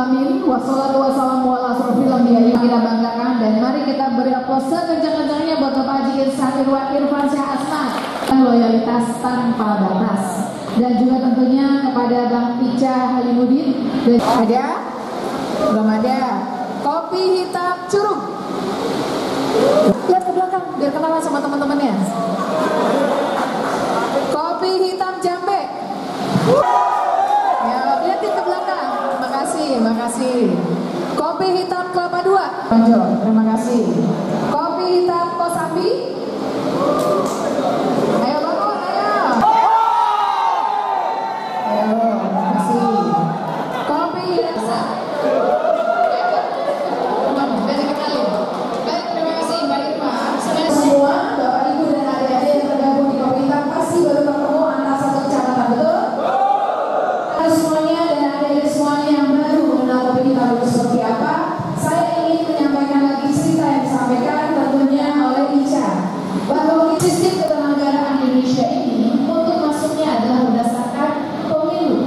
alamin, wassalatu wassalamu ala asrofil anbiya'i. Kita banggakan dan mari kita beri aplaus sekencang-kencangnya buat Bapak Haji Ihsan Irfan Syah Asman. Loyalitas tanpa batas. Dan juga tentunya kepada Bang Ica Halimudin. Ada? Belum ada. Kopi hitam curug. Lihat ke belakang biar kenalan sama teman-temannya. Kopi hitam Jambe. Ya, lihatin ke belakang. Makasih. Kopi hitam Kelapa 2. Panjol, terima kasih. Kopi hitam Kosambi. Ayo bangun, ayo. Terima kasih. Kopi hitam. Baik, terima kasih Mbak Irma. Semua Bapak Ibu dan adik-adik yang tergabung di Kopi Hitam pasti baru ketemu antara satu kecamatan, betul? Semuanya dan adik-adik semuanya yang baru mengenal Kopi Hitam itu seperti apa, saya ingin menyampaikan lagi cerita yang disampaikan tentunya oleh Ica, bahwa sistem ketenagaran Indonesia ini untuk masuknya adalah berdasarkan pemilu,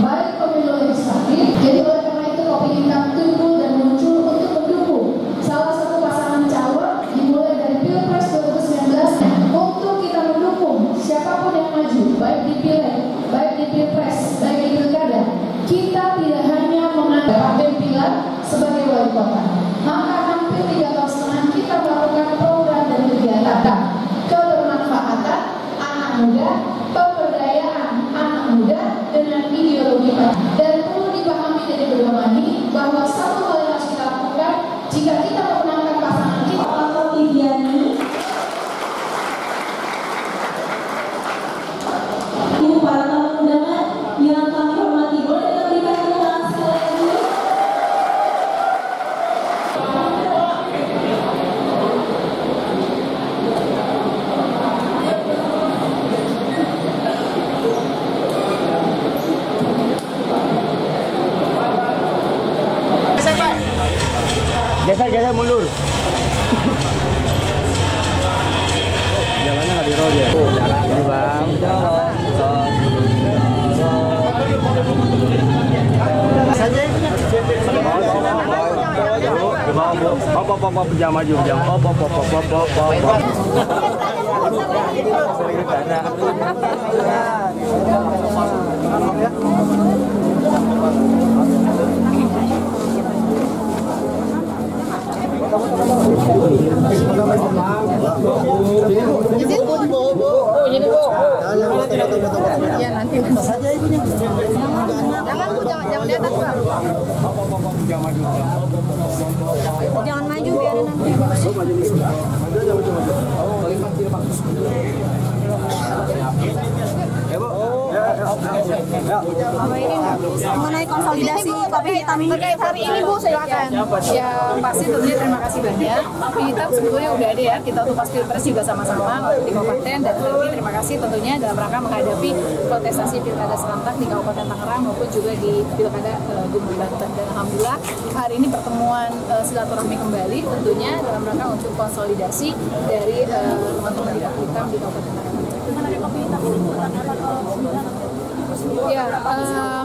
baik pemilu legislatif. Jadi oleh karena itu Kopi Hitam tumbuh dan muncul untuk mendukung salah satu pasangan calon dimulai dari Pilpres 2019 untuk kita mendukung siapapun yang maju, baik di Pileg, baik di Pilpres, baik di Pilkada. Kita tidak hanya menganggap Pak Ben Pilar sebagai wali kota, maka hampir 3 tahun setengah kita melakukan program dan kegiatan kebermanfaatan anak muda, pemberdayaan anak muda dengan ideologi Pak. Dan perlu dipahami dari bersama ini bahwa satu hal yang harus kita lakukan jika kita memenangkan pasangan kita atau Tidiani. Ibu para tamu undangan yang kami hormati, boleh kita berikan tepuk tangan sekali lagi. Geser mundur. Jalannya nggak di roll ya. Ini bang. Saja. Hop, jam maju, jam. Hop. Ya nanti saja ibunya. Jangan di atas Pak. Jangan maju biarin mengenai konsolidasi Kopi Hitam ini terkait hari ini Bu, silakan. Ya pasti tentunya terima kasih banyak. Kopi Hitam sebetulnya udah ada ya, kita untuk pas Pilpres juga sama-sama di kabupaten, dan hari ini terima kasih tentunya dalam rangka menghadapi kontestasi pilkada serentak di Kabupaten Tangerang maupun juga di pilkada Gubernur Banten. Dan alhamdulillah hari ini pertemuan silaturahmi kembali tentunya dalam rangka untuk konsolidasi dari teman-teman di Kopi Hitam di Kabupaten Tangerang. Ya,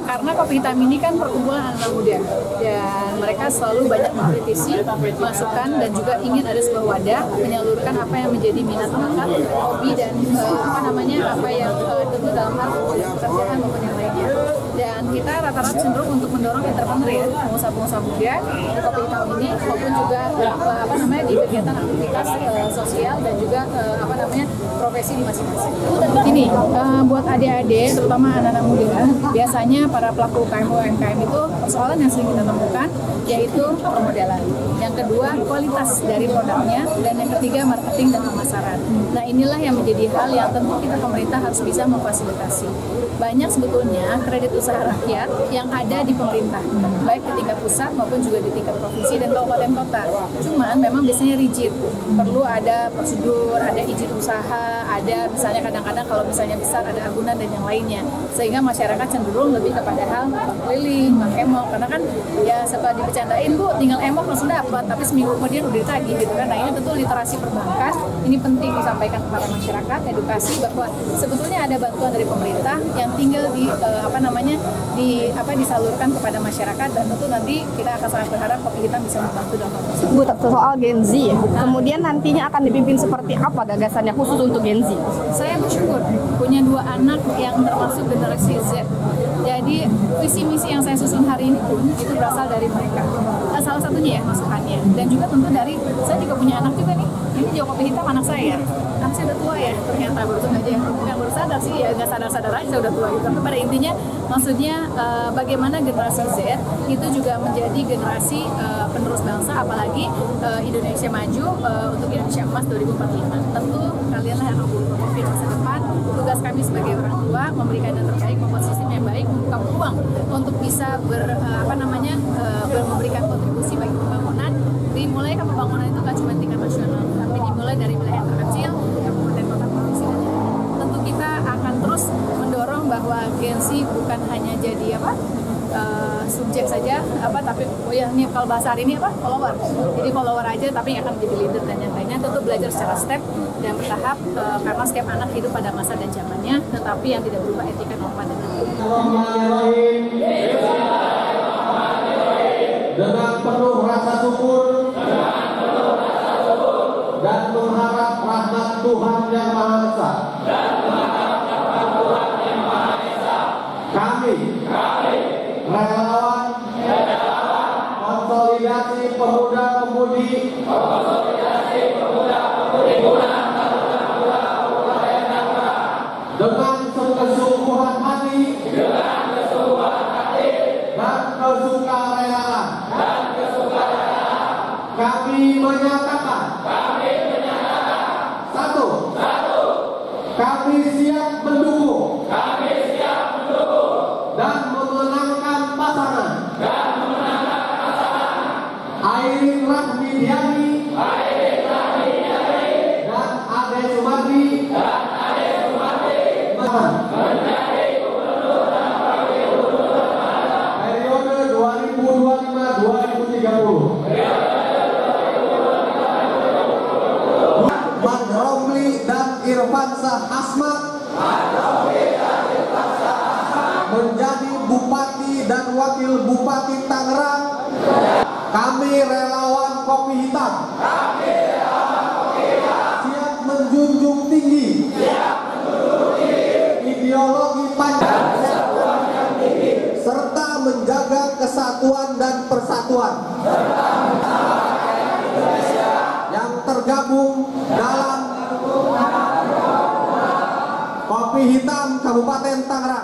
karena Kopi Hitam ini kan perkumpulan anak muda dan mereka selalu banyak mengkritisi, masukan dan juga ingin ada sebuah wadah menyalurkan apa yang menjadi minat bakat, hobi dan apa yang tentu dalam hal pekerjaan maupun yang lainnya. Dan kita rata-rata cenderung untuk mendorong entrepreneur ya, pengusaha-pengusaha muda di Kopi Hitam ini maupun juga di kegiatan aktivitas sosial dan juga profesi di masing-masing. Ini buat adik-adik terutama anak-anak muda, biasanya para pelaku UMKM itu persoalan yang sering kita temukan yaitu permodalan. Yang kedua kualitas dari produknya, dan yang ketiga marketing dan pemasaran. Nah inilah yang menjadi hal yang tentu kita pemerintah harus bisa memfasilitasi. Banyak sebetulnya kredit usaha rakyat yang ada di pemerintah, baik di tingkat pusat maupun juga di tingkat provinsi dan kabupaten kota. Cuman memang biasanya rigid, perlu ada prosedur, ada izin usaha, ada misalnya kadang-kadang kalau misalnya besar ada agunan dan yang lainnya, sehingga masyarakat cenderung lebih kepada hal keliling, emok, karena kan ya setelah dibercandain Bu tinggal emok langsung dapat, tapi seminggu kemudian udah ditagih gitu kan. Nah ini tentu literasi perbankan ini penting disampaikan kepada masyarakat, edukasi bahwa sebetulnya ada bantuan dari pemerintah yang tinggal disalurkan kepada masyarakat, dan tentu nanti kita akan sangat berharap Kopi Hitam bisa membantu dalam hal tersebut. Bu, soal Gen Z ya. Kemudian nantinya akan dipimpin seperti apa gagasannya khusus untuk Gen Z? Saya bersyukur punya 2 anak yang termasuk generasi Z. Jadi visi misi yang saya susun hari ini pun itu berasal dari mereka. Salah satunya ya masukannya, dan juga tentu dari saya juga punya anak juga nih. Ini juga Kopi Hitam anak saya. Anak saya udah tua ya, ternyata baru aja yang baru sadar sih ya, nggak sadar aja saya udah tua gitu. Tapi pada intinya maksudnya bagaimana generasi Z itu juga menjadi generasi penerus bangsa, apalagi Indonesia maju untuk Indonesia Emas 2045. Tentu kalianlah yang akan memimpin masa depan. Tugas kami sebagai orang tua memberikan yang terbaik, membuat sistem yang baik, membuka peluang untuk bisa memberikan kontribusi bagi pembangunan. Dimulai kan pembangunan itu kan cuma tingkat nasional, tapi dimulai dari wilayah terkecil, kabupaten, kota, provinsi, dan daerah. Tentu kita akan terus mendorong bahwa Gen Z bukan hanya jadi subjek saja, tapi ini kalau bahasa hari ini follower. Jadi follower aja, tapi akan menjadi leader dan yang lainnya. Tentu belajar secara step dan bertahap, karena setiap anak hidup pada masa dan zamannya, tetapi yang tidak berubah etika, norma, dan dengan penuh rasa syukur dan mengharap rahmat Tuhan Yang Maha Esa, kami relawan konsolidasi pemuda-pemudi dengan kesungguhan hati dan kesukarelaan kami menyatakan satu, kami siap mendukung dan memenangkan pasangan Airin Rahmidiani dan Ade Sumardi periode 2025-2030. Bang Romli dan Irfansyah Asmat menjadi Bupati dan Wakil Bupati Tangerang. Kami relawan Kopi Hitam siap menjunjung tinggi ideologi Pancasila serta menjaga kesatuan dan persatuan yang tergabung dalam Kopi Hitam Kabupaten Tangerang.